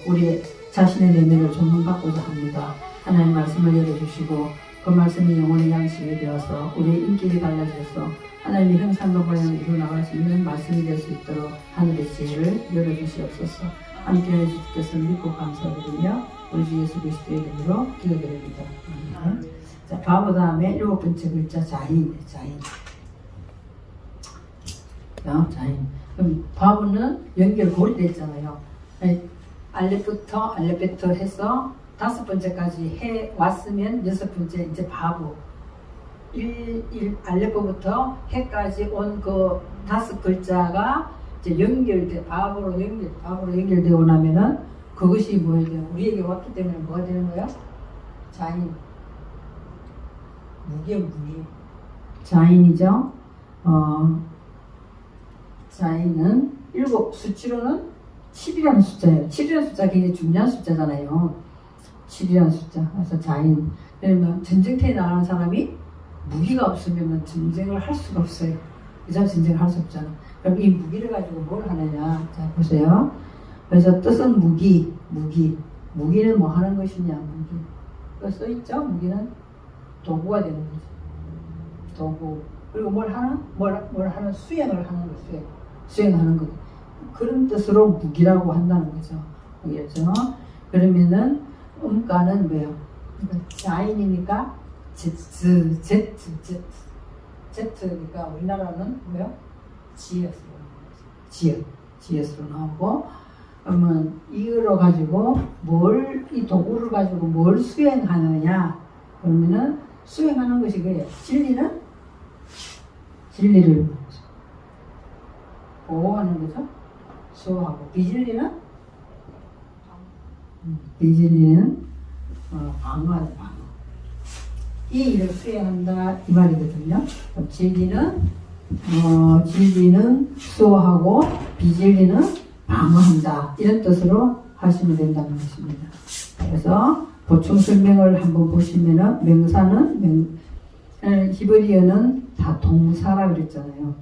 우리 자신의 내면을 조명받고자 합니다. 하나님 말씀을 열어주시고 그 말씀이 영혼의 양식이 되어서 우리의 인격이 달라져서 하나님의 형상과 모양을 이루어나갈 수 있는 말씀이 될 수 있도록 하늘의 지혜를 열어주시옵소서. 함께해 주께서 믿고 감사드리며 우리 주 예수 그리스도의 이름으로 기도드립니다. 자, 바보 다음에 7번째 글자 자인. 자인. 그럼 바보는 연결고리 됐잖아요. 알렙부터 해서 5번째까지 해 왔으면 6번째 이제 바보. 알렙부터 해까지 온 그 5글자가 이제 연결돼 바보로 연결되고 나면은 그것이 뭐예요? 우리에게 왔기 때문에 뭐가 되는 거예요? 자인. 무기. 자인이죠. 자인은 7 수치로는 7이라는 숫자예요. 7이라는 숫자가 굉장히 중요한 숫자잖아요. 7이라는 숫자. 그래서 자인. 그러면 전쟁터에 나가는 사람이 무기가 없으면 전쟁을 할 수가 없어요. 그죠? 전쟁을 할 수 없잖아. 그럼 이 무기를 가지고 뭘 하느냐. 자, 보세요. 그래서 뜻은 무기. 무기는 뭐 하는 것이냐. 무기. 그 써있죠? 무기는 도구가 되는 거죠. 도구. 그리고 뭘 하는? 수행을 하는 거, 수행하는 거. 그런 뜻으로 무기라고 한다는 거죠. 알겠죠? 그러면은 음가는 뭐예요? 자인이니까 Z니까 우리나라는 뭐예요? 지읒으로 나오고, 그러면 이거로 가지고 이 도구를 가지고 뭘 수행하느냐? 그러면은 수행하는 것이 그래요. 진리를 보호하는 거죠. 수호하고 비진리는 방어하는 방어. 이 일을 수행한다 이 말이거든요. 진리는 수호하고 비진리는 방어한다 이런 뜻으로 하시면 된다는 것입니다. 그래서 보충 설명을 한번 보시면은 명사는 히브리어는 다 동사라 그랬잖아요.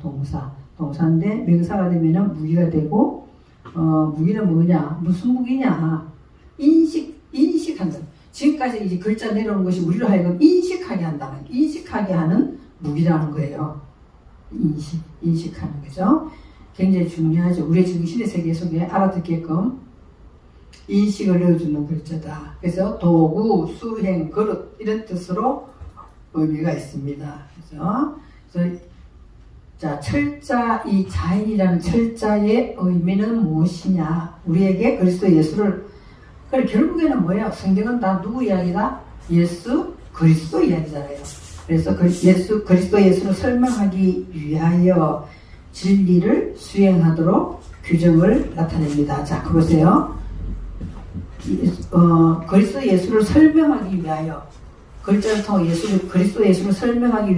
동사인데 명사가 되면은 무기가 되고, 무기는 뭐냐? 무슨 무기냐? 인식한다. 지금까지 이제 글자 내려온 것이 우리로 하여금 인식하게 하는 무기라는 거예요. 인식하는 거죠. 굉장히 중요하죠. 우리의 정신의 세계 속에 알아듣게끔 인식을 넣어주는 글자다. 그래서 도구, 수행, 그릇 이런 뜻으로 의미가 있습니다. 그래서 자, 철자, 이 자인이라는 철자의 의미는 무엇이냐? 우리에게 그리스도 예수를, 그래, 결국에는 뭐예요? 성경은 다 누구 이야기다? 예수 그리스도 이야기잖아요. 그래서 그리스도 예수를 설명하기 위하여 진리를 수행하도록 규정을 나타냅니다. 자, 보세요. 그리스도 예수를 설명하기 위하여, 글자를 통해 그리스도 예수를 설명하기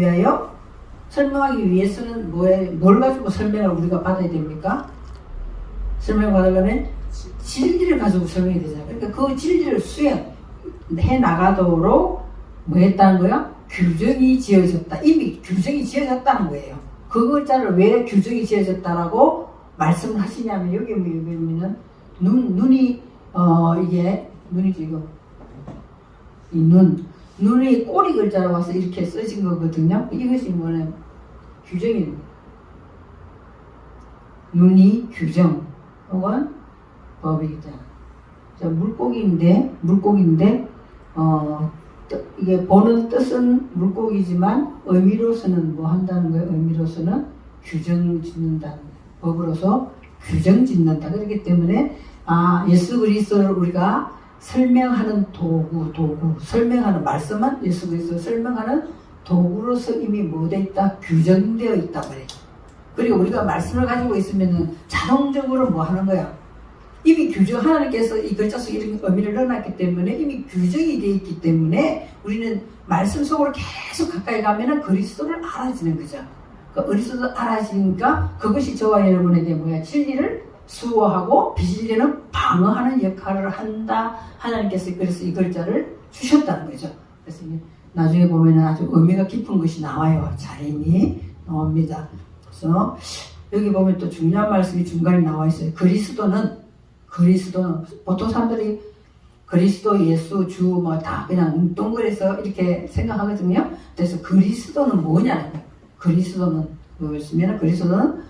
위해서는 뭘 가지고 설명을 우리가 받아야 됩니까? 설명을 받으려면 진리를 가지고 설명이 되잖아요. 그러니까 그 진리를 수행해 나가도록 뭐 했다는 거야? 규정이 지어졌다. 이미 규정이 지어졌다는 거예요. 그 글자를 왜 규정이 지어졌다라고 말씀을 하시냐면, 여기 보면은 눈이 이게 눈이죠. 이거 이 눈이 꼬리 글자로 와서 이렇게 써진 거거든요. 이것이 뭐냐면 규정입니다. 눈이 규정 혹은 법이잖아. 물고기인데 이게 보는 뜻은 물고기지만 의미로서는 뭐 한다는 거예요? 의미로서는 규정 짓는다는 거예요. 법으로서 규정 짓는다. 그렇기 때문에 예수 그리스도를 우리가 설명하는 도구, 설명하는 말씀은 예수 그리스도를 설명하는 도구로서 이미 뭐 돼 있다? 규정되어 있다 그래요. 그리고 우리가 말씀을 가지고 있으면은 자동적으로 뭐 하는 거야? 이미 하나님께서 이 글자 속에 이런 의미를 넣어놨기 때문에 이미 규정이 되어 있기 때문에 우리는 말씀 속으로 계속 가까이 가면은 그리스도를 알아지는 거죠. 그리스도를 알아지니까 그것이 저와 여러분에게 뭐야? 진리를 수호하고 비진리는 방어하는 역할을 한다. 하나님께서 그래서 이 글자를 주셨다는 거죠. 그래서 나중에 보면 아주 의미가 깊은 것이 나와요. 자인이 나옵니다. 그래서 여기 보면 또 중요한 말씀이 중간에 나와 있어요. 그리스도는 그리스도는 보통 사람들이 그리스도, 예수, 주 뭐 다 그냥 뭉뚱그려서 이렇게 생각하거든요. 그래서 그리스도는 뭐냐는 거예요. 그리스도는 무엇이면 그리스도는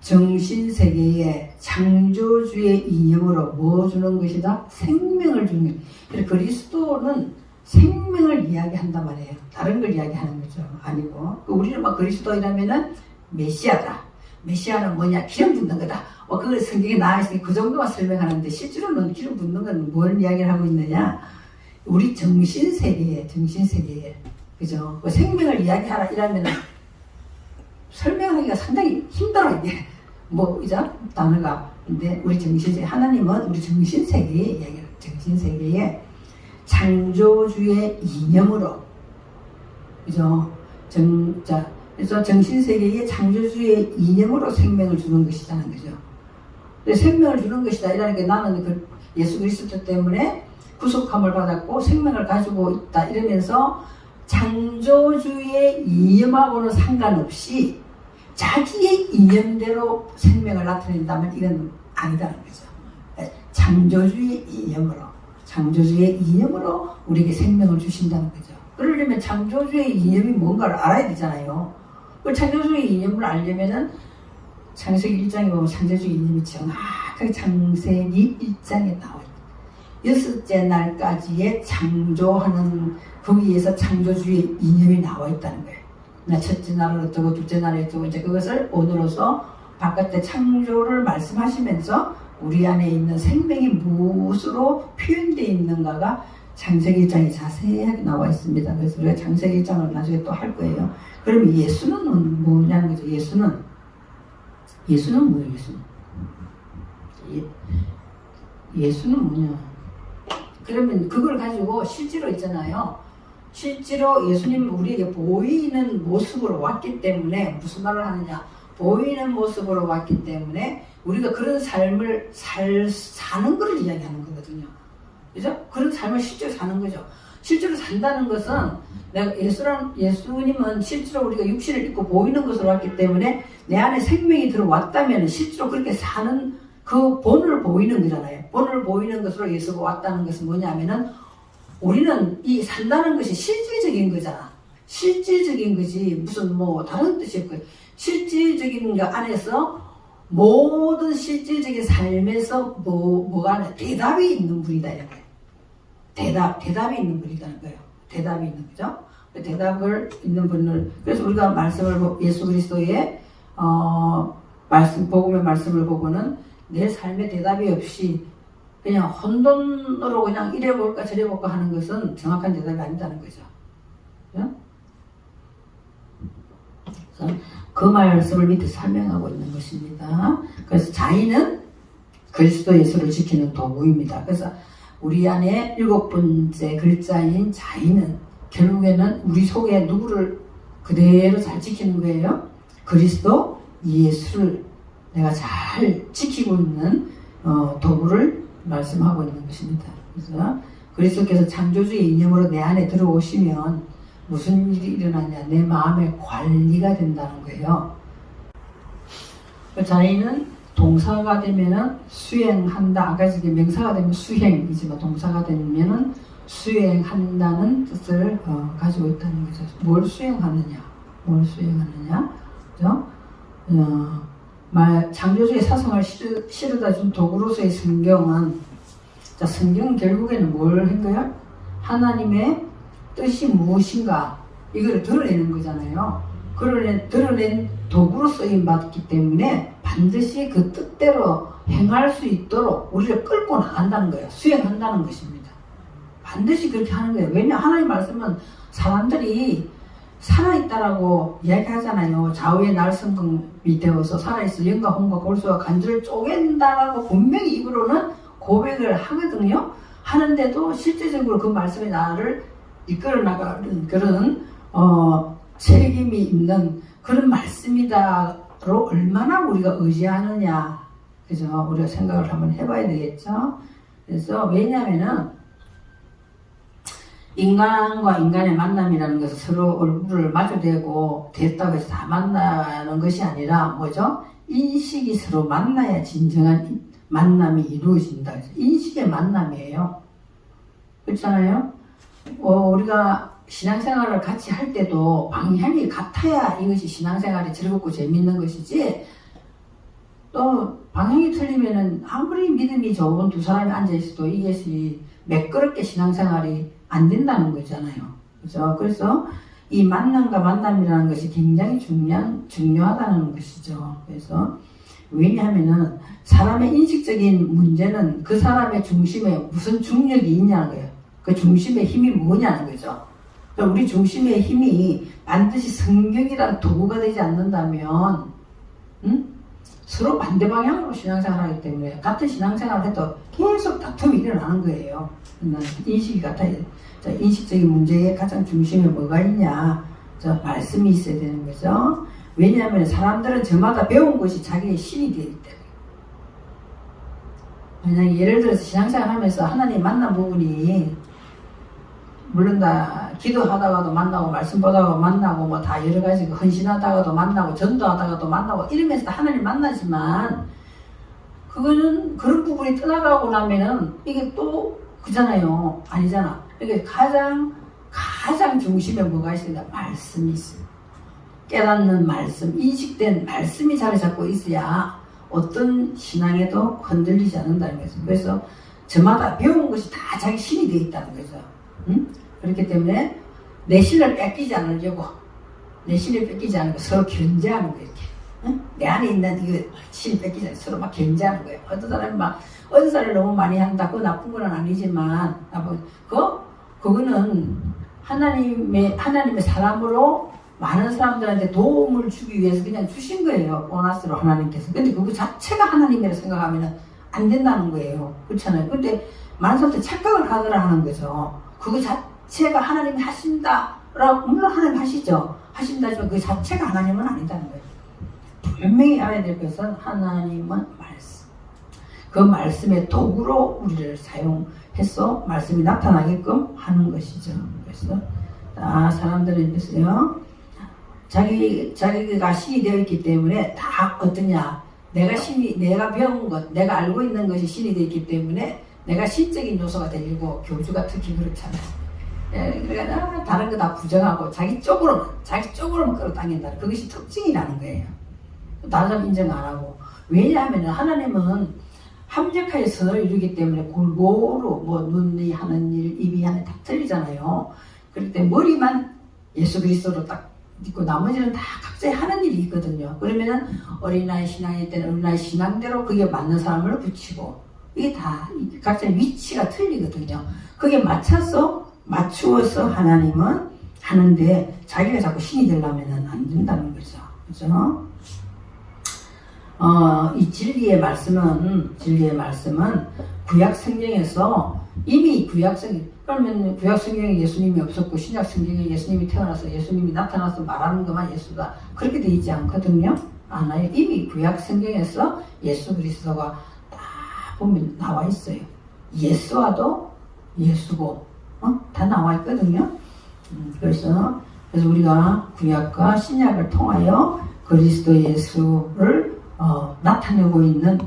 정신세계의 창조주의 이념으로 뭐 주는 것이다? 생명을 주는 거예요. 그래서 그리스도는 생명을 이야기한단 말이에요. 다른 걸 이야기하는 거죠. 아니고 우리는 막 그리스도이라면은 메시아다. 메시아는 뭐냐? 기름 붓는 거다. 그걸 성경에 나와있으니 그 정도만 설명하는데 실제로는 기름 붓는 건 뭘 이야기를 하고 있느냐? 우리 정신세계에 그죠? 그 생명을 이야기하라 이러면은 설명하기가 상당히 힘들어 이게 이죠? 단어가. 근데 우리 정신세계 하나님은 우리 정신세계에 이야기해요. 정신세계에 창조주의 이념으로 그죠? 그래서 정신세계에 창조주의 이념으로 생명을 주는 것이라는 거죠. 생명을 주는 것이다 이러니까 나는 그 예수 그리스도 때문에 구속함을 받았고 생명을 가지고 있다 이러면서 창조주의 이념하고는 상관없이 자기의 이념대로 생명을 나타낸다면 이건 아니다는 거죠. 창조주의 이념으로 우리에게 생명을 주신다는 거죠. 그러려면 창조주의 이념이 뭔가를 알아야 되잖아요. 그 창조주의 이념을 알려면은 창세기 1장에 보면 창조주의 이념이 정확하게 창세기 1장에 나와요. 여섯째 날까지의 창조하는 거기에서 창조주의 이념이 나와 있다는 거예요. 첫째 날은 어떠고 둘째 날은 어떠고 이제 그것을 오늘로서 바깥에 창조를 말씀하시면서 우리 안에 있는 생명이 무엇으로 표현되어 있는가가 창세기 1장에 자세하게 나와 있습니다. 그래서 우리가 창세기 1장을 나중에 또 할 거예요. 그럼 예수는 뭐냐는 거죠. 예수는 뭐예요? 예수는 뭐냐? 그러면 그걸 가지고 실제로 있잖아요. 실제로 예수님 우리에게 보이는 모습으로 왔기 때문에 무슨 말을 하느냐? 보이는 모습으로 왔기 때문에 우리가 그런 삶을 사는 것을 이야기하는 거거든요. 그죠? 그런 삶을 실제로 사는 거죠. 실제로 산다는 것은 내가 예수님은 실제로 우리가 육신을 입고 보이는 것으로 왔기 때문에 내 안에 생명이 들어왔다면 실제로 그렇게 사는 그 본을 보이는 거잖아요. 본을 보이는 것으로 예수가 왔다는 것은 뭐냐면은 우리는 이 산다는 것이 실질적인 거잖아. 실질적인 거지 무슨 다른 뜻이 없고 실질적인 거 안에서 모든 실질적인 삶에서 뭐가 대답이 있는 분이다 이런 거예요. 대답이 있는 분이라는 거예요. 대답이 있는 거죠. 대답을 있는 분을 그래서 우리가 예수 그리스도의 복음의 말씀을 보고는 내 삶에 대답이 없이 그냥 혼돈으로 그냥 이래 볼까 저래 볼까 하는 것은 정확한 대답이 아니다는 거죠. 그죠? 그래서 그 말씀을 밑에 설명하고 있는 것입니다. 그래서 자의는 그리스도 예수를 지키는 도구입니다. 그래서 우리 안에 7번째 글자인 자의는 결국에는 우리 속에 누구를 그대로 잘 지키는 거예요. 그리스도 예수를 내가 잘 지키고 있는 도구를 말씀하고 있는 것입니다. 그래서 그리스도께서 창조주의 이념으로 내 안에 들어오시면 무슨 일이 일어나냐? 내 마음의 관리가 된다는 거예요. 자의는 동사가 되면은 수행한다. 아까 지금 명사가 되면 수행이지만 동사가 되면은 수행한다는 뜻을 가지고 있다는 거죠. 뭘 수행하느냐? 그죠? 창조주의 사성을 실어다 준 도구로서의 성경은 성경은 결국에는 뭘 한 거야? 하나님의 뜻이 무엇인가 이걸 드러내는 거잖아요. 드러낸 도구로 쓰임 받기 때문에 반드시 그 뜻대로 행할 수 있도록 우리를 끌고 나간다는 거예요. 수행한다는 것입니다. 반드시 그렇게 하는 거예요. 왜냐하면 하나님 말씀은 사람들이 살아있다라고 이야기하잖아요. 좌우의 날성금이 되어서 살아있어 영과 혼과 골수와 간주를 쪼갠다라고 분명히 입으로는 고백을 하거든요. 하는데도 실제적으로 그 말씀이 나를 이끌어 나가는 그런 책임이 있는 그런 말씀이다로 얼마나 우리가 의지하느냐, 그죠? 우리가 생각을 한번 해봐야 되겠죠. 그래서 왜냐하면은 인간과 인간의 만남이라는 것은 서로 얼굴을 마주대고 됐다고 해서 다 만나는 것이 아니라 뭐죠? 인식이 서로 만나야 진정한 만남이 이루어진다. 인식의 만남이에요. 그렇잖아요. 우리가 신앙생활을 같이 할 때도 방향이 같아야 이것이 신앙생활이 즐겁고 재밌는 것이지, 또 방향이 틀리면은 아무리 믿음이 좋은 두 사람이 앉아있어도 이것이 매끄럽게 신앙생활이 안 된다는 거잖아요. 그죠? 그래서 이 만남과 만남이라는 것이 굉장히 중요하다는 것이죠. 그래서 왜냐하면은 사람의 인식적인 문제는 그 사람의 중심에 무슨 중력이 있냐는 거예요. 그 중심의 힘이 뭐냐는 거죠. 우리 중심의 힘이 반드시 성경이라는 도구가 되지 않는다면, 서로 반대 방향으로 신앙생활을 하기 때문에 같은 신앙생활을 해도 계속 다툼이 일어나는 거예요. 인식이 같아야 돼요. 자, 인식적인 문제의 가장 중심에 뭐가 있냐? 말씀이 있어야 되는 거죠. 왜냐하면 사람들은 저마다 배운 것이 자기의 신이 되기 때문에. 만약에 예를 들어서 신앙생활 하면서 하나님 만난 부분이, 물론 다 기도하다가도 만나고 말씀 보다가 만나고 뭐 다 여러 가지 헌신하다가도 만나고 전도하다가도 만나고 이러면서 다 하나님 만나지만, 그거는 그런 부분이 떠나가고 나면은 이게 또 그잖아요. 아니잖아. 이게 가장 중심에 뭐가 있습니다. 말씀이 있어요. 깨닫는 말씀, 인식된 말씀이 자리 잡고 있어야 어떤 신앙에도 흔들리지 않는다는 거죠. 그래서 저마다 배운 것이 다 자기 신이 되어 있다는 거죠. 그렇기 때문에 내 신을 뺏기지 않으려고, 내 신을 뺏기지 않고 서로 견제하는 거예요. 내 안에 있는 이거 신을 뺏기지 않고 서로 막 견제하는 거예요. 어떤 사람이 막 은사를 너무 많이 한다. 그거 나쁜 건 아니지만, 그거는 하나님의 사람으로 많은 사람들한테 도움을 주기 위해서 그냥 주신 거예요. 보너스로 하나님께서. 근데 그거 자체가 하나님이라 생각하면 안 된다는 거예요. 그렇잖아요. 근데 많은 사람들이 착각을 하는 거죠. 그거 자체가 하나님이 하신다라고, 물론 하나님 하시죠. 하신다지만 그 자체가 하나님은 아니다는 거예요. 분명히 알아야 될 것은 하나님은 말씀. 그 말씀의 도구로 우리를 사용해서 말씀이 나타나게끔 하는 것이죠. 그래서 사람들은 있어요. 자기가 신이 되어 있기 때문에 다 어떠냐? 내가 배운 것, 내가 알고 있는 것이 신이 되어 있기 때문에 내가 신적인 요소가 되려고, 교주가 특히 그렇잖아요. 그러니까 다른 거 다 부정하고 자기 쪽으로만 끌어당긴다. 그것이 특징이라는 거예요. 다른 사람 인정 안 하고. 왜냐하면 하나님은 합력하여 선을 이루기 때문에 골고루 눈이 하는 일, 입이 하는 일 다 틀리잖아요. 그럴 때 머리만 예수 그리스도로 딱 있고 나머지는 다 각자의 하는 일이 있거든요. 그러면은 어린아이 신앙일 때는 어린아이 신앙대로 그게 맞는 사람을 붙이고, 이게 다 각자의 위치가 틀리거든요. 그게 맞추어서 하나님은 하는데, 자기가 자꾸 신이 되려면 안 된다는 거죠. 그죠? 이 진리의 말씀은 구약 성경에서 이미 그러면 구약 성경에 예수님이 없었고 신약 성경에 예수님이 태어나서 예수님이 나타나서 말하는 것만 예수다, 그렇게 되어 있지 않거든요. 않아요. 이미 구약 성경에서 예수 그리스도가 다 보면 나와 있어요. 예수와도 예수고 다 나와 있거든요. 그래서 우리가 구약과 신약을 통하여 그리스도 예수를 나타내고 있는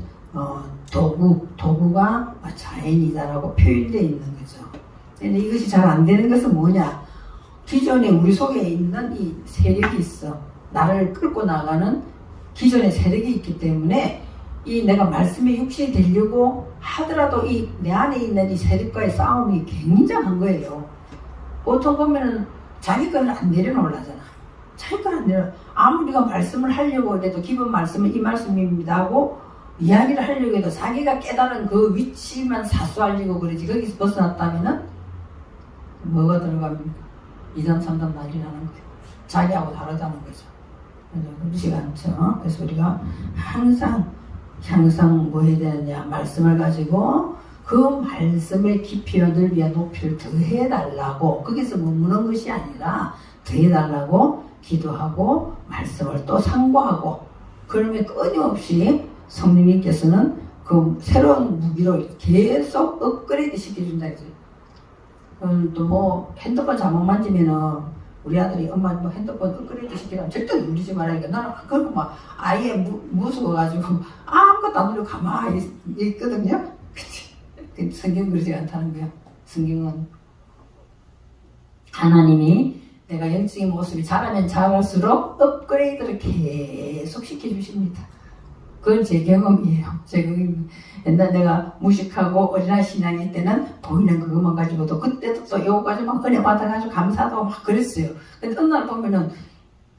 도구가 자연이다라고 표현되어 있는 거죠. 근데 이것이 잘 안 되는 것은 뭐냐? 기존에 우리 속에 있는 이 세력이 있어. 나를 끌고 나가는 기존의 세력이 있기 때문에 내가 말씀의 육신이 되려고 하더라도 내 안에 있는 이 세력과의 싸움이 굉장한 거예요. 보통 보면은 자기 거는 안 내려놓으려잖아. 자기 거는 안 내려. 아무리가 말씀을 하려고 해도 기본 말씀은 이 말씀입니다 하고 이야기를 하려고 해도 자기가 깨달은 그 위치만 사수하려고 그러지, 거기서 벗어났다면은 뭐가 들어갑니까? 2단 3단 난리라는 거예요. 자기하고 다르다는 거죠. 그렇지가 않죠. 그래서 우리가 항상 뭐 해야 되느냐? 말씀을 가지고 그 말씀의 깊이와 넓이와 높이를 더해달라고, 거기서 머무는 것이 아니라 더해달라고 기도하고 말씀을 또 상고하고, 그러면 끊임없이 성령님께서는 그 새로운 무기로 계속 업그레이드 시켜준다. 또 핸드폰 잘못 만지면은 우리 아들이 엄마 뭐 핸드폰 업그레이드 시키라면 절대 누르지 말라니까 나는 그거 막 아예 무서워가지고 아무것도 안 누르고 가만히 있거든요. 성경 그러지 않다는 거야. 성경은 하나님이 내가 영적인 모습이 자라면 자랄수록 업그레이드를 계속 시켜주십니다. 그건 제 경험이에요. 제 경험. 옛날 내가 무식하고 어린아이 신앙일 때는 보이는 그것만 가지고도 그때도 또 요거까지 막 은혜 받아가지고 감사도 막 그랬어요. 근데 어느 날 보면은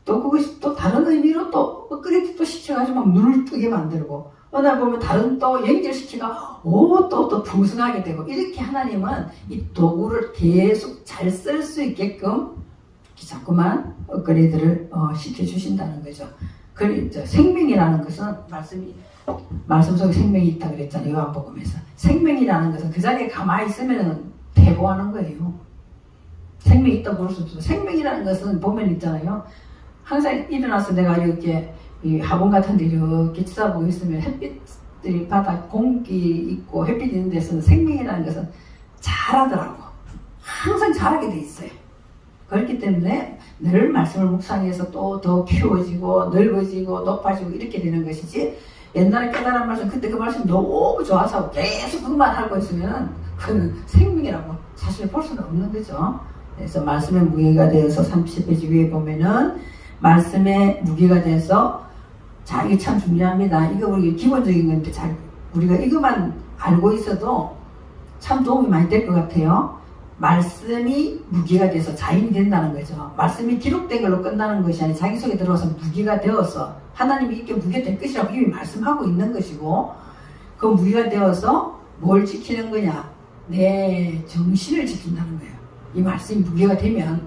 또 그것이 또 다른 의미로 또 업그레이드 또 시켜가지고 막 눈을 뜨게 만들고 어느 날 보면 다른 또 연결시키가 또 풍성하게 되고 이렇게 하나님은 이 도구를 계속 잘 쓸 수 있게끔 자꾸만 업그레이드를 시켜주신다는 거죠. 그리고 생명이라는 것은 말씀 속에 생명이 있다 그랬잖아요. 요한복음에서. 생명이라는 것은 그 자리에 가만히 있으면 퇴보하는 거예요. 생명이 있다고 볼 수 없어요. 생명이라는 것은 보면 있잖아요. 항상 일어나서 내가 이렇게 이 화분 같은 데 이렇게 쳐다보고 있으면 햇빛들이 바다 공기 있고 햇빛 있는 데서는 생명이라는 것은 자라더라고. 항상 자라게 돼 있어요. 그렇기 때문에 늘 말씀을 묵상해서 또 더 키워지고 넓어지고 높아지고 이렇게 되는 것이지 옛날에 깨달은 말씀 그때 그 말씀 너무 좋아서 계속 그것만 하고 있으면 그는 생명이라고 사실 볼 수는 없는 거죠. 그래서 말씀의 무게가 되어서 30페이지 위에 보면은 말씀의 무게가 돼서 자 이게 참 중요합니다. 이거 우리 기본적인 건데 잘 우리가 이것만 알고 있어도 참 도움이 많이 될 것 같아요. 말씀이 무기가 돼서 자인이 된다는 거죠. 말씀이 기록된 걸로 끝나는 것이 아니라 자기 속에 들어와서 무기가 되어서 하나님이 이렇게 무기가 될 것이라고 이미 말씀하고 있는 것이고 그 무기가 되어서 뭘 지키는 거냐? 내 정신을 지킨다는 거예요. 이 말씀이 무기가 되면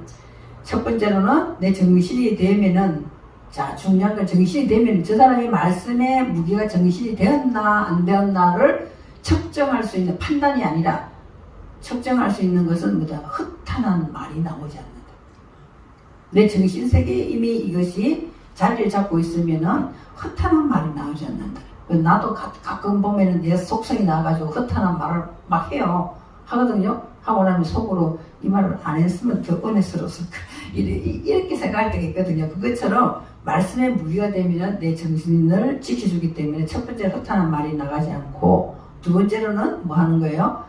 첫 번째로는 내 정신이 되면은 자 중요한 건 정신이 되면 저 사람이 말씀에 무기가 정신이 되었나 안 되었나를 측정할 수 있는 판단이 아니라 측정할 수 있는 것은 뭐다? 허탄한 말이 나오지 않는다. 내 정신세계에 이미 이것이 자리를 잡고 있으면은 허탄한 말이 나오지 않는다. 나도 가끔 보면은 내 속성이 나와가지고 허탄한 말을 막 해요. 하거든요. 하고 나면 속으로 이 말을 안 했으면 더 은혜스러웠을까. 이렇게 생각할 때가 있거든요. 그것처럼 말씀의 무기가 되면은 내 정신을 지켜주기 때문에 첫 번째 허탄한 말이 나가지 않고 두 번째로는 뭐 하는 거예요?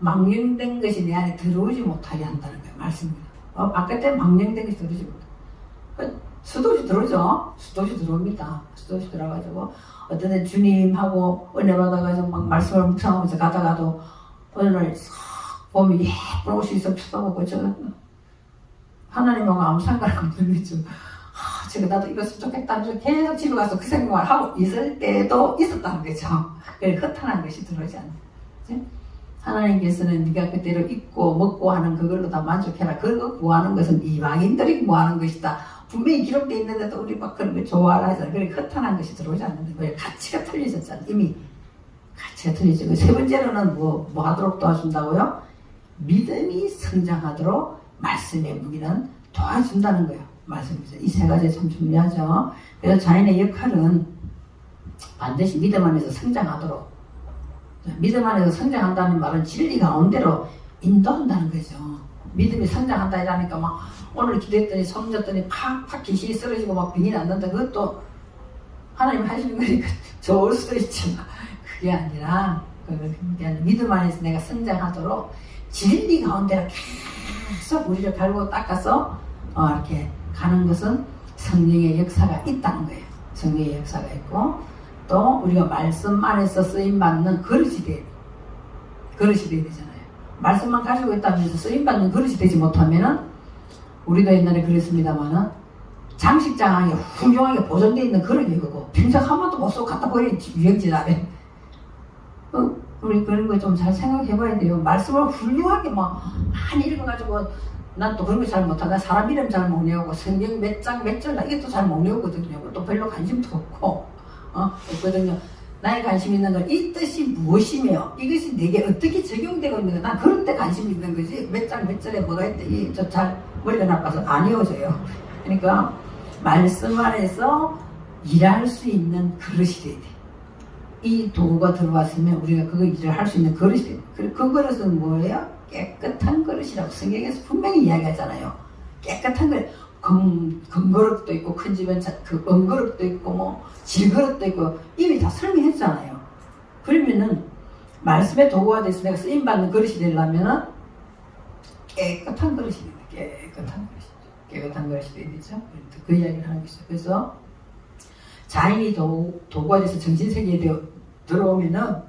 망령된 것이 내 안에 들어오지 못하게 한다는 거예요. 말씀입니다. 바깥에 망령된 것이 들어오지 못해. 수도시 들어오죠? 수도시 들어옵니다. 수도시 들어가지고 어떤 애 주님하고 은혜 받아가지고 막 말씀을 묵상하면서 가다가도 어느 날 싹 보면 예쁜 옷이 있어 쳐다보고 저 하나님하고 아무 상관 없는 거죠. 제가 나도 이랬으면 좋겠다 하면서 계속 집에 가서 그 생각을 하고 있을 때도 있었다는 거죠. 허탄한 것이 들어오지 않는 거죠. 하나님께서는 네가 그대로 입고 먹고 하는 그걸로 다 만족해라. 그거 구하는 것은 이방인들이 구하는 것이다. 분명히 기록되어 있는데도 우리 막 그런 거 좋아라 하잖아. 그래 허탄한 것이 들어오지 않는데 왜 가치가 틀려졌잖아. 이미 가치가 틀려지고 세 번째로는 뭐 하도록 도와준다고요? 믿음이 성장하도록 말씀의 무기는 도와준다는 거예요. 말씀이죠. 이 세 가지 참 중요하죠. 그래서 자인의 역할은 반드시 믿음 안에서 성장하도록 믿음 안에서 성장한다는 말은 진리 가운데로 인도한다는 거죠. 믿음이 성장한다 이러니까 막 오늘 기도했더니 손졌더니 팍팍 귀신이 쓰러지고 막 병이 났는데 그것도 하나님 하시는 거니까 좋을 수도 있지만 그게 아니라 믿음 안에서 내가 성장하도록 진리 가운데로 계속 우리를 갈고 닦아서 이렇게 가는 것은 성령의 역사가 있다는 거예요. 성령의 역사가 있고 또 우리가 말씀 안에서 쓰임받는 그릇이 돼야 되잖아요. 말씀만 가지고 있다면서 쓰임받는 그릇이 되지 못하면은 우리도 옛날에 그랬습니다만은 장식장에 훌륭하게 보존되어 있는 그릇이 그거 평생 한 번도 못 쓰고 갖다 버리는 유형질 안에 우리 그런 거 좀 잘 생각해 봐야 돼요. 말씀을 훌륭하게 막 많이 읽어가지고 난 또 그런 거 잘 못하다. 사람 이름 잘 못 외우고 성경 몇 장 몇 절 이게 또 잘 못 외우거든요. 또 별로 관심도 없고 없거든요. 나의 관심 있는 건 이 뜻이 무엇이며 이것이 내게 어떻게 적용되고 있는 가 난 그런 데 관심이 있는 거지 몇 장 몇 절에 뭐가 있대 저 잘 머리가 나빠서 안 외워져요. 그러니까 말씀 안에서 일할 수 있는 그릇이 돼야 돼. 이 도구가 들어왔으면 우리가 그거 일을 할 수 있는 그릇이 돼요. 그 그릇은 뭐예요? 깨끗한 그릇이라고 성경에서 분명히 이야기하잖아요. 깨끗한 거예요. 금그릇도 있고 큰 집엔 그 은그릇도 있고 뭐 질그릇도 있고 이미 다 설명했잖아요. 그러면은 말씀의 도구가 돼서 내가 쓰임받는 그릇이 되려면은 깨끗한 그릇이 돼요. 깨끗한 그릇이 돼야 되죠. 그 이야기를 하는 것이죠. 그래서 자인이 도구가 돼서 정신세계에 들어오면은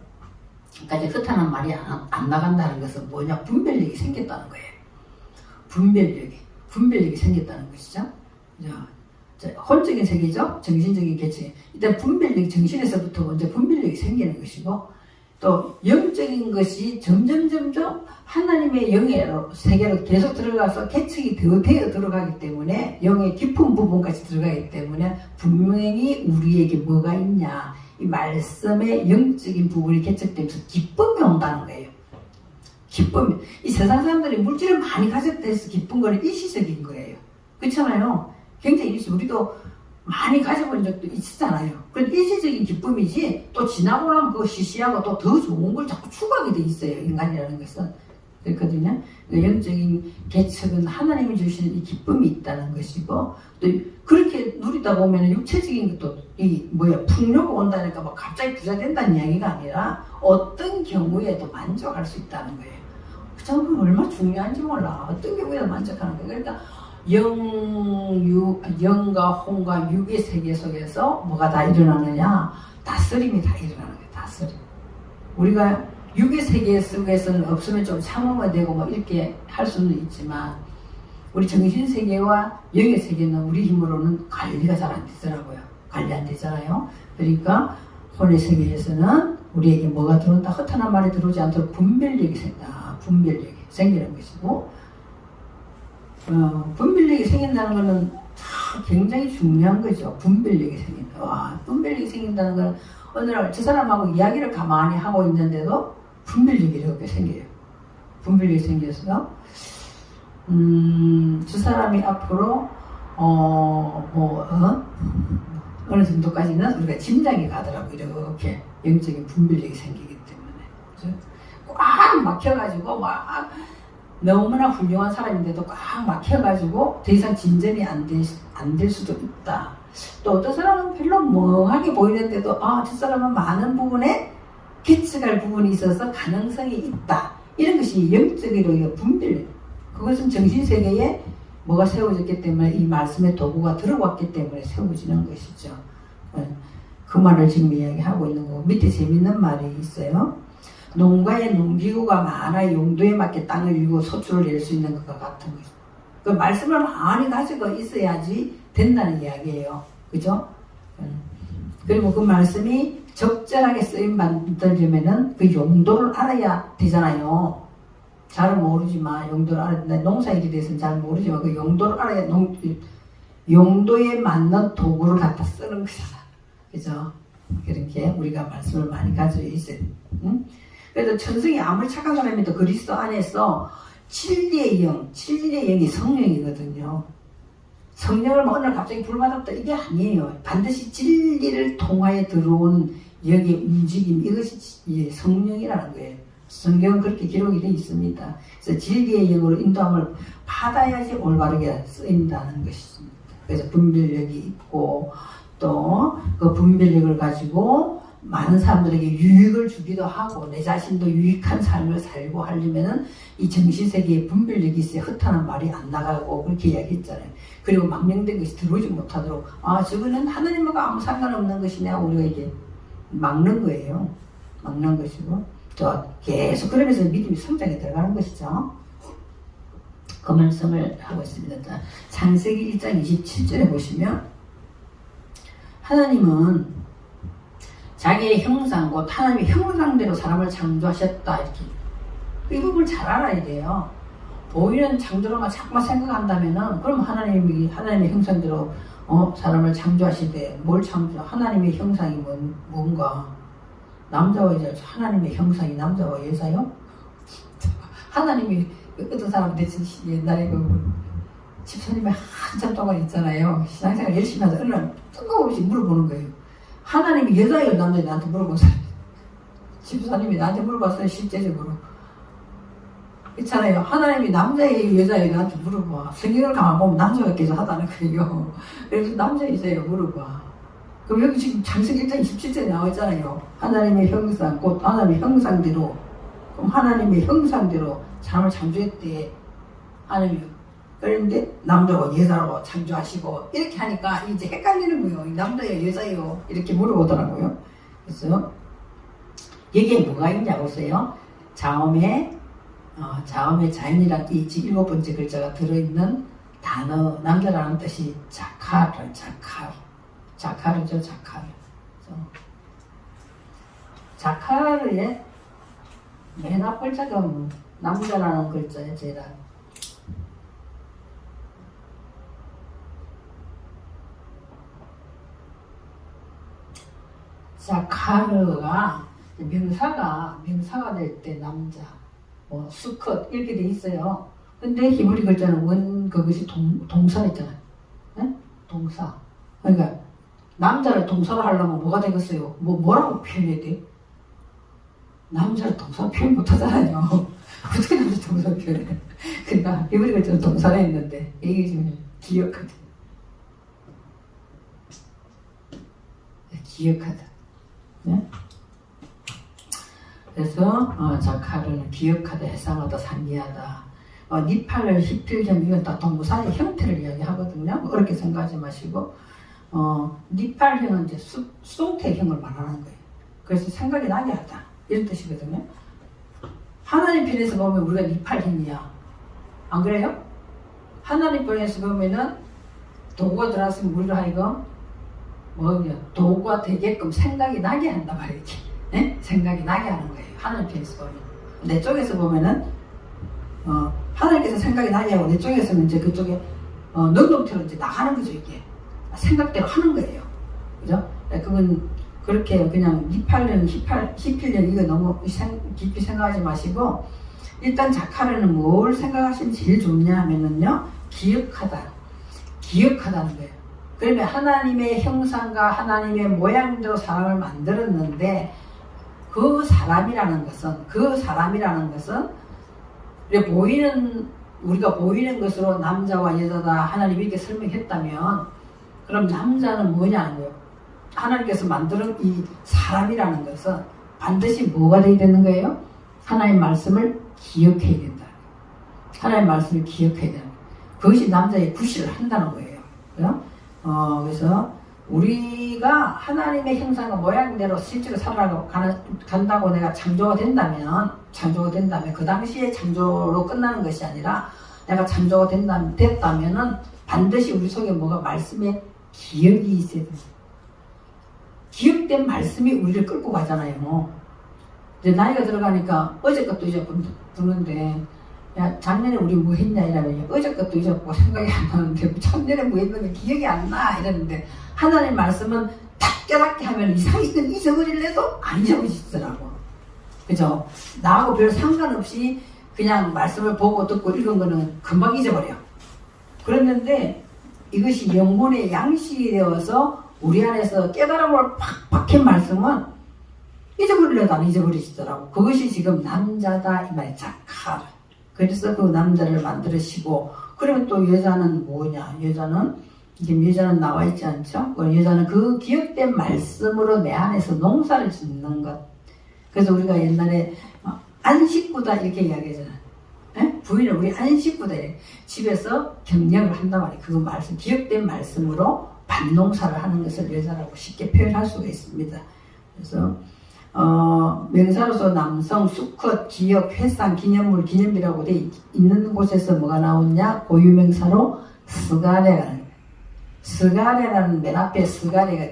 그러니까 이제 흩어난 말이 안 나간다는 것은 뭐냐? 분별력이 생겼다는 거예요. 분별력이 생겼다는 것이죠. 자, 혼적인 세계죠. 정신적인 개체. 일단 분별력이 정신에서부터 먼저 분별력이 생기는 것이고 또 영적인 것이 점점 하나님의 영의 세계로 계속 들어가서 개척이 되어 들어가기 때문에 영의 깊은 부분까지 들어가기 때문에 분명히 우리에게 뭐가 있냐 이 말씀의 영적인 부분이 개척되면서 기쁨이 온다는 거예요. 기쁨이. 이 세상 사람들이 물질을 많이 가졌다 해서 기쁜 거는 일시적인 거예요. 그렇잖아요. 굉장히 우리도 많이 가져본 적도 있잖아요. 그건 일시적인 기쁨이지 또 지나고 나면 그거 시시하고 또 더 좋은 걸 자꾸 추구하게 돼 있어요. 인간이라는 것은. 그렇거든요. 영적인 개척은 하나님이 주시는 이 기쁨이 있다는 것이고 또 그렇게 누리다 보면 육체적인 것도 풍요가 온다니까 뭐 갑자기 부자 된다는 이야기가 아니라 어떤 경우에도 만족할 수 있다는 거예요. 그 얼마나 중요한지 몰라. 어떤 경우에도 만족하는 거예요. 그러니까 영과 혼과 육의 세계 속에서 뭐가 다 일어나느냐? 다스림이 다 일어나는 거예요. 다스림. 우리가 육의 세계 속에서는 없으면 좀 참으면 되고 뭐 이렇게 할 수는 있지만 우리 정신 세계와 영의 세계는 우리 힘으로는 관리가 잘 안 되더라고요. 관리 안 되잖아요. 그러니까 혼의 세계에서는 우리에게 뭐가 들어온다? 헛한 말이 들어오지 않도록 분별력이 생기는 것이고 분별력이 생긴다는 것은 굉장히 중요한 거죠. 분별력이 생긴다. 분별력이 생긴다는 건 어느 날 저 사람하고 이야기를 가만히 하고 있는데도 분별력이 이렇게 생겨요. 분별력이 생겨서 저 사람이 앞으로 어느 정도까지는 우리가 짐작이 가더라고. 이렇게 영적인 분별력이 생기기 때문에 꽉 막혀가지고 막 너무나 훌륭한 사람인데도 꽉 막혀가지고 더 이상 진전이 안 될 수도 있다. 또 어떤 사람은 별로 멍하게 보이는데도 저 사람은 많은 부분에 개척할 부분이 있어서 가능성이 있다. 이런 것이 영적으로 분별. 그것은 정신세계에 뭐가 세워졌기 때문에 이 말씀의 도구가 들어왔기 때문에 세워지는 것이죠. 그 말을 지금 이야기하고 있는 거고 밑에 재밌는 말이 있어요. 농가에 농기구가 많아 용도에 맞게 땅을 일고 소출을 낼 수 있는 것과 같은 것이죠. 그 말씀을 많이 가지고 있어야지 된다는 이야기예요. 그죠? 그리고 그 말씀이 적절하게 쓰임 받으려면은 그 용도를 알아야 되잖아요. 잘은 모르지만 용도를 알아야 된다. 농사일에 대해서는 잘 모르지만 그 용도를 알아야 용도에 맞는 도구를 갖다 쓰는 거잖아. 그죠? 그렇게 우리가 말씀을 많이 가지고 있어요. 응? 그래서 천성이 아무리 착한 사람이도 그리스도 안에서 진리의 영이 성령이거든요. 성령을 어느 날 갑자기 불받았다 이게 아니에요. 반드시 진리를 통하여 들어온 영의 움직임 이것이 성령이라는 거예요. 성경은 그렇게 기록이 되어 있습니다. 그래서 진리의 영으로 인도함을 받아야지 올바르게 쓰인다는 것입니다. 그래서 분별력이 있고 또 그 분별력을 가지고 많은 사람들에게 유익을 주기도 하고 내 자신도 유익한 삶을 살고 하려면은 이 정신세계에 분별력이 있어야 흩어난 말이 안 나가고 그렇게 이야기했잖아요. 그리고 망령된 것이 들어오지 못하도록 저거는 하나님과 아무 상관없는 것이냐 우리가 이게 막는 거예요. 막는 것이고 또 계속 그러면서 믿음이 성장에 들어가는 것이죠. 그 말씀을 하고 있습니다. 창세기 1장 27절에 보시면 하나님은 자기의 형상, 곧 하나님의 형상대로 사람을 창조하셨다. 이렇게. 이 부분을 잘 알아야 돼요. 보이는 창조로만 자꾸만 생각한다면은, 그럼 하나님의 형상대로, 사람을 창조하시되, 뭘 하나님의 형상이 뭔가? 남자와 여자, 하나님의 형상이 남자와 여자요? 하나님이, 어떤 사람 대신 옛날에 집사님이 한참 동안 있잖아요. 신앙생활 열심히 하다 어느 날 뜬금없이 물어보는 거예요. 하나님이 여자예요 남자예요? 나한테 물어봤어요. 집사님이 나한테 물어봤어요. 실제적으로. 있잖아요. 하나님이 남자예요, 여자예요? 나한테 물어봐. 성경을 가만 보면 남자가 계속하다는 거예요. 그래서 남자, 여자예요? 물어봐. 그럼 여기 지금 창세기 1장 27절에 나와 있잖아요. 하나님의 형상, 곧 하나님의 형상대로. 그럼 하나님의 형상대로 사람을 창조했대. 하나님이. 그런데 남자고 여자로 창조하시고 이렇게 하니까 이제 헷갈리는 거예요. 남자예요, 여자예요? 이렇게 물어보더라고요. 그래서 여기에 뭐가 있냐고 보세요. 자음에 자연이란 이 7번째 글자가 들어있는 단어, 남자라는 뜻이 자카르죠. 자카르의 맨 앞 글자가 남자라는 글자예요. 제라. 자카르가 명사가 될 때 남자, 수컷 이렇게 돼 있어요. 근데 히브리 글자는 그것이 동사 있잖아요. 네? 동사. 그러니까 남자를 동사로 하려면 뭐가 되겠어요? 뭐라고 표현해야 돼? 남자를 동사로 표현 못 하잖아요. 어떻게 남자 동사로 표현해? 그러니까 히브리 글자는 동사가 있는데 이게 지금 기억하다. 네? 그래서 자카르는 기억하다, 해상하다, 상기하다. 니팔을 히필점 이건 다 동사의 형태를 이야기하거든요. 어렵게 생각하지 마시고 니팔형은 이제 수동태형을 말하는 거예요. 그래서 생각이 나게 하다 이런 뜻이거든요. 하나님 편에서 보면 우리가 니팔형이야. 안 그래요? 하나님 편에서 보면은 도구가 들어왔으면 우리로 하여금 도구가 되게끔 생각이 나게 한단 말이지. 네? 생각이 나게 하는 거예요. 하나님 편에서 보면. 내 쪽에서 보면은 하나님께서 생각이 나게 하고 내 쪽에서는 이제 그쪽에 능동태로 이제 나가는 거죠. 이게 생각대로 하는 거예요. 그죠? 그건 그렇게 그냥 니팔령, 히필령 이거 너무 깊이 생각하지 마시고 일단 자카르는 뭘 생각하시면 제일 좋냐 하면은요 기억하다는 거예요. 그러면 하나님의 형상과 하나님의 모양대로 사람을 만들었는데 그 사람이라는 것은 우리가 보이는 것으로 남자와 여자다 하나님이 이렇게 설명했다면 그럼 남자는 뭐냐는 거예요. 하나님께서 만드는 이 사람이라는 것은 반드시 뭐가 되어야 되는 거예요? 하나님의 말씀을 기억해야 된다. 하나님의 말씀을 기억해야 된다. 그것이 남자의 구실을 한다는 거예요. 그래서 우리가 하나님의 형상과 모양대로 실제로 살아간다고 내가 창조가 된다면 그 당시에 창조로 끝나는 것이 아니라 내가 창조가 됐다면은 반드시 우리 속에 뭐가 말씀의 기억이 있어야 됩니다. 기억된 말씀이 우리를 끌고 가잖아요. 이제 나이가 들어가니까 어제 것도 잊어버리는데 야 작년에 우리 뭐 했냐 이러면 어제 것도 잊어버리고 생각이 안 나는데 작년에 뭐 했는데 기억이 안 나 이러는데 하나님 말씀은 딱 깨닫게 하면 이건 잊어버릴래도 안 잊어버리시더라고. 그죠? 나하고 별 상관없이 그냥 말씀을 보고 듣고 읽은 거는 금방 잊어버려. 그랬는데 이것이 영혼의 양식이 되어서 우리 안에서 깨달음을 팍 박힌 말씀은 잊어버리려도 안 잊어버리시더라고. 그것이 지금 남자다 이 말이야. 자카르. 그래서 그 남자를 만들으시고 그러면 또 여자는 뭐냐? 여자는 나와 있지 않죠? 여자는 그 기억된 말씀으로 내 안에서 농사를 짓는 것. 그래서 우리가 옛날에 안식구다 이렇게 이야기하잖아요. 부인은 우리 안식구다 이렇게. 집에서 경력을 한단 말이에요. 그 말씀, 기억된 말씀으로 밭농사를 하는 것을 여자라고 쉽게 표현할 수가 있습니다. 그래서 명사로서 남성, 수컷, 기억, 회상, 기념물, 기념비라고 돼 있는 곳에서 뭐가 나오냐? 고유명사로 스가레라는 맨 앞에 스가레가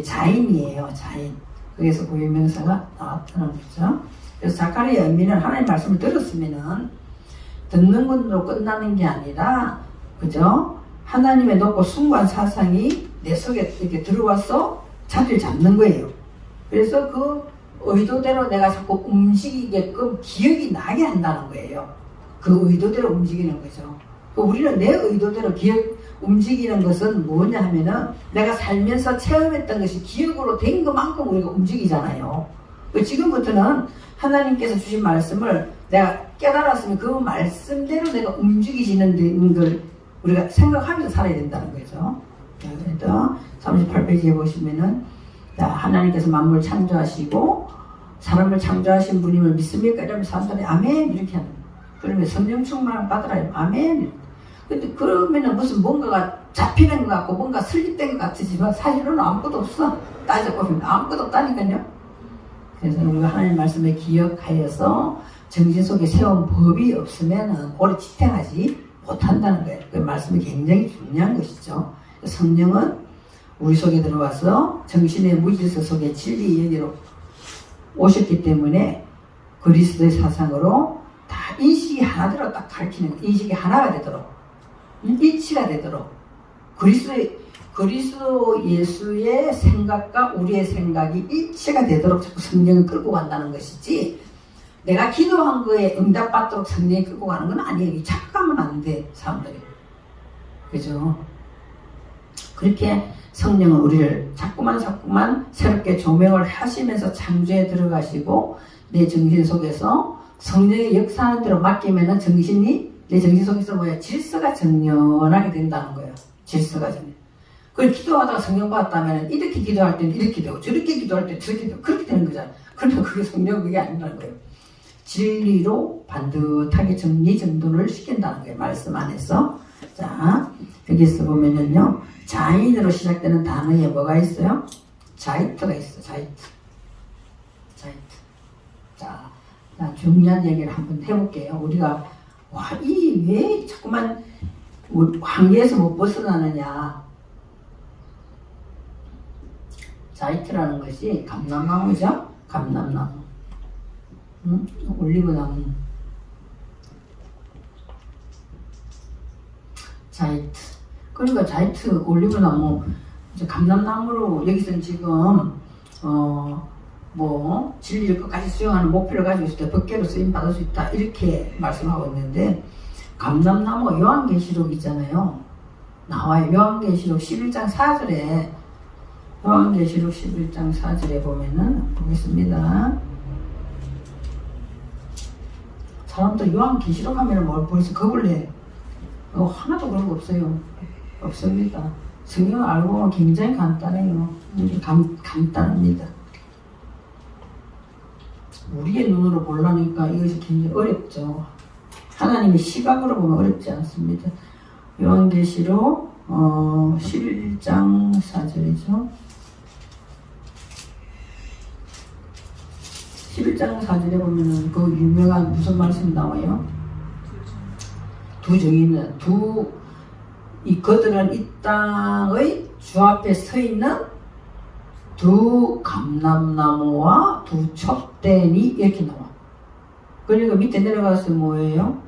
자인이에요. 자인. 그래서 고유명사가 나왔다는 거죠. 그래서 자카르의 의미는 하나님의 말씀을 들었으면은 듣는 것으로 끝나는 게 아니라 그죠? 하나님의 높고 숭고한 사상이 내 속에 이렇게 들어와서 자리를 잡는 거예요. 그래서 그 의도대로 내가 자꾸 움직이게끔 기억이 나게 한다는 거예요. 그 의도대로 움직이는 거죠. 우리는 내 의도대로 움직이는 것은 뭐냐 하면은 내가 살면서 체험했던 것이 기억으로 된 것만큼 우리가 움직이잖아요. 지금부터는 하나님께서 주신 말씀을 내가 깨달았으면 그 말씀대로 내가 움직이지는 걸 우리가 생각하면서 살아야 된다는 거죠. 그래서 38페이지에 보시면은 하나님께서 만물을 창조하시고 사람을 창조하신 분임을 믿습니까? 이러면 사람들이 아멘 이렇게 하는 거예요. 그러면 성령 충만을 받으라 아멘. 근데 그러면은 무슨 뭔가가 잡히는 것 같고 뭔가 설립된 것 같으지만 사실은 아무것도 없어. 따져보면 아무것도 없다니까요. 그래서 우리가 하나님 말씀을 기억하여서 정신 속에 세운 법이 없으면 오래 지탱하지 못한다는 거예요. 그 말씀이 굉장히 중요한 것이죠. 성령은 우리 속에 들어와서 정신의 무질서 속에 진리 여기로 오셨기 때문에 그리스도의 사상으로 다 인식이 하나대로 딱 가르치는 거예요. 인식이 하나가 되도록 일치가 되도록 그리스도 예수의 생각과 우리의 생각이 일치가 되도록 자꾸 성령을 끌고 간다는 것이지 내가 기도한 거에 응답받도록 성령이 끌고 가는 건 아니에요. 착각하면 안 돼 사람들이. 그죠? 그렇게 성령은 우리를 자꾸만 새롭게 조명을 하시면서 창조에 들어가시고 내 정신 속에서 성령의 역사하는 대로 맡기면은 내 정신 속에서 질서가 정연하게 된다는 거예요. 질서가 정연. 그걸 기도하다가 성령 받았다면 이렇게 기도할 때는 이렇게 되고 저렇게 기도할 때는 저렇게 되고 그렇게 되는 거잖아요. 그러면 그게 성령 그게 아니라는 거예요. 진리로 반듯하게 정리정돈을 시킨다는 거예요. 말씀 안에서. 자, 여기서 보면은요. 자인으로 시작되는 단어에 뭐가 있어요? 자이트가 있어. 자이트. 자, 중요한 얘기를 한번 해볼게요. 우리가 왜 자꾸만 관계에서 못 벗어나느냐. 자이트라는 것이 감람나무죠? 감람나무. 올리브나무. 자이트. 그러니까 자이트, 올리브나무, 감람나무로 여기서는 지금 진리를 끝까지 수용하는 목표를 가지고 있을 때 법계로 쓰임 받을 수 있다 이렇게 말씀하고 있는데 감람나무가 요한계시록 있잖아요. 나와요. 요한계시록 11장 4절에 요한계시록 11장 4절에 보면은 보겠습니다. 사람들 요한계시록 하면 뭘 벌써 겁을 내. 하나도 그런 거 없어요. 없습니다. 성경을 알고 보면 굉장히 간단해요. 간단합니다. 우리의 눈으로 보려니까 이것이 굉장히 어렵죠. 하나님의 시각으로 보면 어렵지 않습니다. 요한계시록 11장 4절이죠. 11장 4절에 보면은 그 유명한 무슨 말씀 나와요? 두 정의는 그들은 이 땅의 주 앞에 서 있는 두 감람나무와 두 촛대니 이렇게 나와. 그러니까 밑에 내려가서 뭐예요?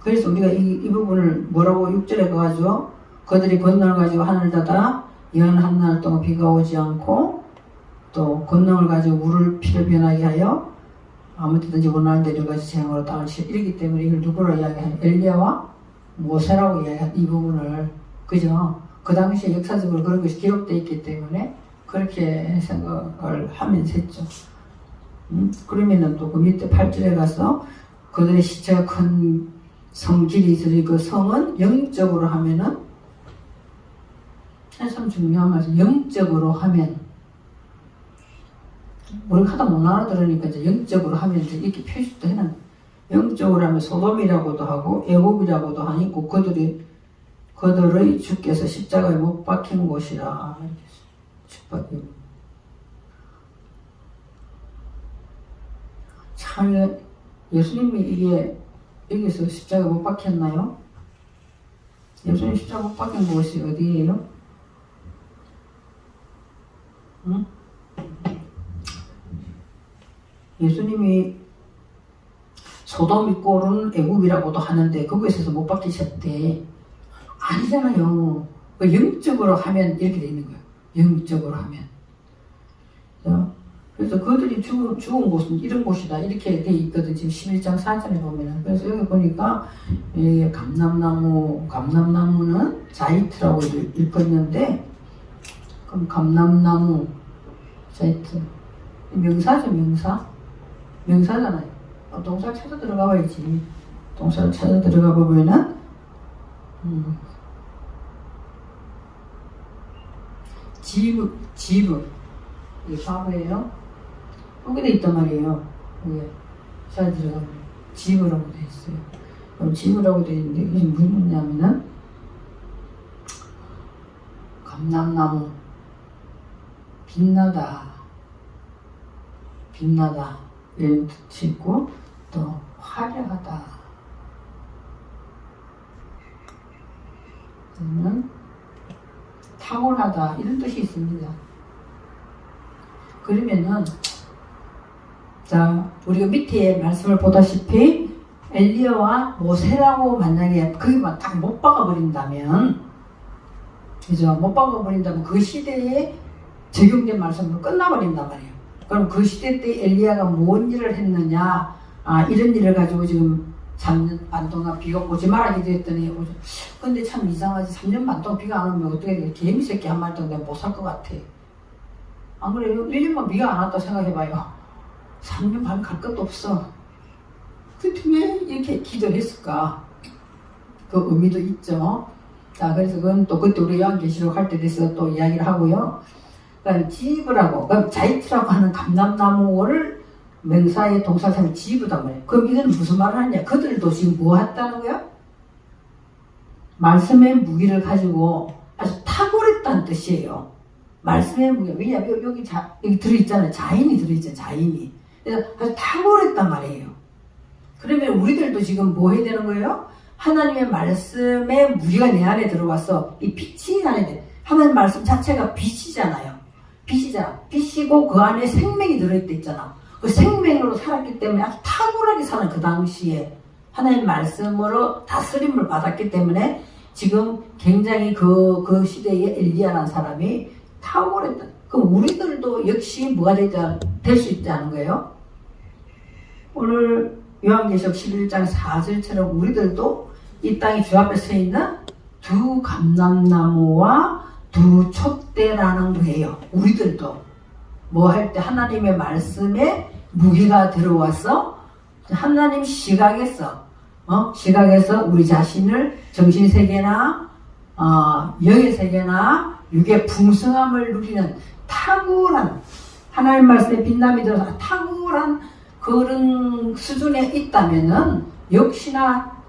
그래서 우리가 이 부분을 뭐라고 6절에 가가지고 그들이 권능을 가지고 하늘을 닫아 연 한 날 동안 비가 오지 않고 또 권능을 가지고 물을 피로 변하게 하여 아무 때든지 원하는 대로 가지 재앙으로 땅을 치 이러기 때문에 이걸 누구로 이야기하냐? 엘리야와 모세라고 이야기한 이 부분을 그죠? 그 당시에 역사적으로 그런 것이 기록되어 있기 때문에 그렇게 생각을 하면서 했죠. 그러면은 또 그 밑에 8절에 가서 그들의 시체가 큰 성길이 있으니 그 성은 영적으로 하면은 참 중요한 말씀. 영적으로 하면 우리가 하다 못 알아들으니까 이제 영적으로 하면 이제 이렇게 표시도 해놨. 영적으로 하면 소돔이라고도 하고 애굽이라고도 하니까 그들의 주께서 십자가에 못 박힌 곳이라. 참 예수님이 이게 여기서 십자가 못 박혔나요? 예수님 십자가 못 박힌 곳이 어디예요? 응? 예수님이 소돔 꼴은 애굽이라고도 하는데 거기에서 못 박히셨대. 아니잖아요. 영적으로 하면 이렇게 돼 있는 거예요. 영적으로 하면. 그래서 그들이 죽은 곳은 이런 곳이다. 이렇게 돼 있거든. 지금 11장 4절에 보면은. 그래서 여기 보니까 감람나무는 자이트라고 읽었는데 그럼 감람나무 자이트 명사죠. 명사잖아요. 동사 찾아 들어가 봐야지. 동사를 찾아 들어가 보면은 지브 이게 과거예요. 여기다 있단 말이에요. 여기 잘 들어가면 지브라고 돼 있어요. 그럼 지브라고 돼 있는데 이게 무슨 뭐냐면은 감람나무 빛나다 이런 뜻이 있고 또 화려하다 그러면 탁월하다 이런 뜻이 있습니다. 그러면은 자 우리가 밑에 말씀을 보다시피 엘리야와 모세라고 만약에 거기만 딱 못 박아버린다면 그죠? 못 박아버린다면 그 시대에 적용된 말씀으로 끝나버린단 말이에요. 그럼 그 시대 때 엘리야가 뭔 일을 했느냐 이런 일을 가지고 지금 3년 반 동안 비가 오지 말아기도 했더니 근데 참 이상하지 3년 반 동안 비가 안 오면 어떻게 돼? 개미 새끼 한 마리 동안 내가 못 살 것 같아. 안 그래요? 1년만 비가 안 왔다 생각해봐요. 3년 반 갈 것도 없어. 근데 왜 이렇게 기도를 했을까? 그 의미도 있죠. 자, 그래서 그건 또 그때 우리 요한계시록 할 때 돼서 또 이야기를 하고요. 그러니까 지브라고, 그러니까 자이트라고 하는 감람나무를 명사의 동사상이 지브단 말이에요. 그럼 이건 무슨 말을 하냐? 그들도 지금 뭐 했다는 거야? 말씀의 무기를 가지고 아주 탁월했다는 뜻이에요. 말씀의 무기. 왜냐면 여기 들어있잖아요. 자인이 들어있잖아요. 자인이. 그래서 아주 탁월했단 말이에요. 그러면 우리들도 지금 뭐 해야 되는 거예요? 하나님의 말씀의 무기가 내 안에 들어와서 이 빛이 안에 돼. 하나님 말씀 자체가 빛이잖아요. 빛이잖아. 빛이고 그 안에 생명이 들어있다 있잖아. 그 생명으로 살았기 때문에 아주 탁월하게 사는 그 당시에 하나님 말씀으로 다스림을 받았기 때문에 지금 굉장히 그 시대에 엘리야라는 사람이 탁월했다. 그럼 우리들도 역시 뭐가 될 수 있다는 거예요? 오늘 요한계시록 11장 4절처럼 우리들도 이 땅에 주 앞에 서 있는 두 감람나무와 두 촛대라는 거예요. 우리들도 뭐 할 때 하나님의 말씀에 무기가 들어와서 하나님 시각에서 우리 자신을 정신세계나 영의 세계나 육의 풍성함을 누리는 탁월한 하나님 말씀에 빛남이 들어서 탁월한 그런 수준에 있다면은 역시나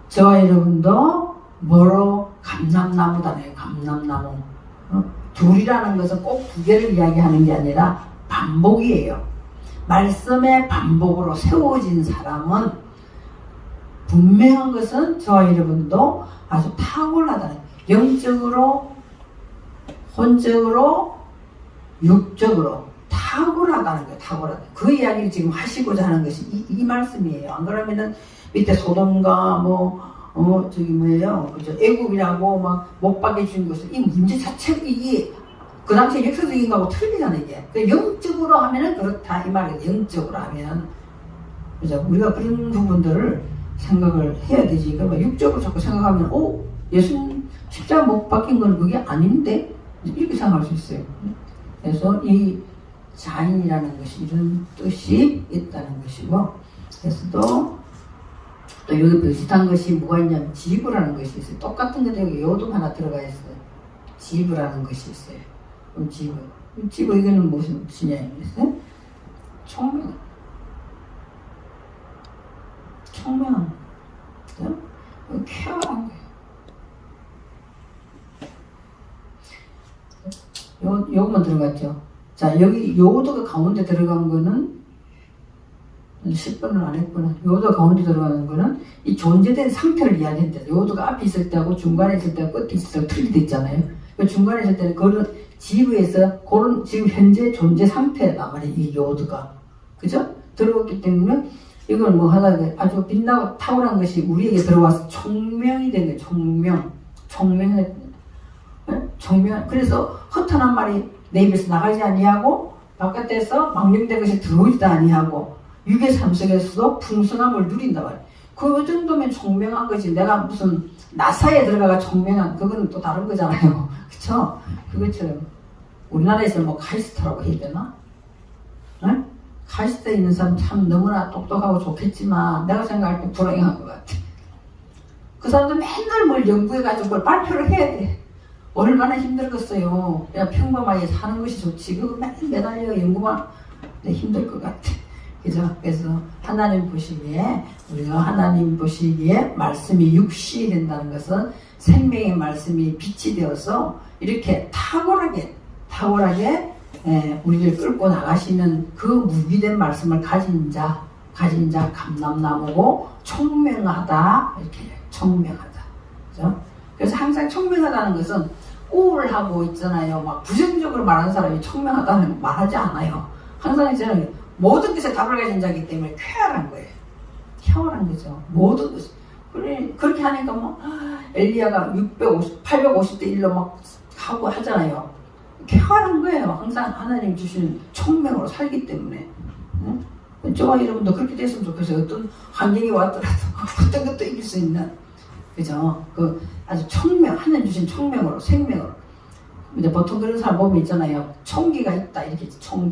저와 여러분도 뭐로 감람나무다네요. 감람나무. 둘이라는 것은 꼭 두 개를 이야기하는 게 아니라 반복이에요. 말씀의 반복으로 세워진 사람은 분명한 것은 저와 여러분도 아주 탁월하다는 영적으로 혼적으로 육적으로 탁월하다는 거예요. 탁월하다. 그 이야기를 지금 하시고자 하는 것이 이 말씀이에요. 안 그러면은 밑에 소돔과 저기 뭐예요? 그죠? 애굽이라고 막 못 박게 준 것은 이 문제 자체가 이게 그 당시에 역사적인 거하고 틀리잖아요, 이게. 영적으로 하면은 그렇다. 이 말이에요. 영적으로 하면. 그죠? 우리가 그런 부분들을 생각을 해야 되지. 그러면 육적으로 자꾸 생각하면, 예수님 십자가 못 박힌 건 그게 아닌데? 이렇게 생각할 수 있어요. 그래서 이 자인이라는 것이 이런 뜻이 있다는 것이고, 그래서 또 여기 비슷한 것이 뭐가 있냐면 지브라는 것이 있어요. 똑같은 건데 여기 요동 하나 들어가 있어요. 지브라는 것이 있어요. 그럼 지브 이거는 무슨 뜻이냐 이랬어요? 총명한 그죠? 쾌활한 거예요. 요것만 들어갔죠. 자, 여기 요도가 가운데 들어간 거는 10번을 안 했구나. 요도가 가운데 들어가는 거는 이 존재된 상태를 이야기한다. 요도가 앞에 있을 때하고 중간에 있을 때하고 끝에 있을 때 틀리게 있잖아요. 그 중간에 있을 때는 그런 지브에서 그런 지금 현재 존재 상태란 말이에요. 이 요도가. 그죠? 들어갔기 때문에 이건 뭐 하나 아주 빛나고 탁월한 것이 우리에게 들어와서 총명이 된 거예요. 총명. 그래서 허탄한 말이 내 입에서 나가지 아니하고 바깥에서 망령된 것이 들어오지도 아니하고 육의 삶 속에서도 풍성함을 누린다 말이야. 그 정도면 총명한 거지. 내가 무슨 나사에 들어가가 총명한 그거는 또 다른 거잖아요. 그쵸? 그것처럼 우리나라에서 뭐 카이스트라고 해야 되나? 응? 가시대 있는 사람 참 너무나 똑똑하고 좋겠지만 내가 생각할 때 불행한 것 같아. 그 사람도 맨날 뭘 연구해가지고 뭘 발표를 해야 돼. 얼마나 힘들겠어요. 그냥 평범하게 사는 것이 좋지. 그거 맨날 매달려 연구만 힘들 것 같아. 그죠? 그래서 하나님 보시기에, 우리가 하나님 보시기에 말씀이 육신이 된다는 것은 생명의 말씀이 빛이 되어서 이렇게 탁월하게 우리를 끌고 나가시는 그 무기된 말씀을 가진 자 감람나무고 총명하다, 이렇게 총명하다. 그죠? 그래서 항상 총명하다는 것은 우울하고 있잖아요. 막 부정적으로 말하는 사람이 총명하다는 말하지 않아요. 항상 저는 모든 것에 답을 가진 자이기 때문에 쾌활한 거예요. 쾌활한 거죠. 모든 것이. 그렇게 하니까 뭐 엘리야가 850대 1로 막 하고 하잖아요. 쾌활한 거예요. 항상 하나님 주신 총명으로 살기 때문에. 응? 저와 여러분도 그렇게 됐으면 좋겠어요. 어떤 환경이 왔더라도 어떤 것도 이길 수 있는, 그죠? 그 아주 총명, 하나님 주신 총명으로, 생명으로. 이제 보통 그런 사람 보면 있잖아요. 총기가 있다, 이렇게 총기.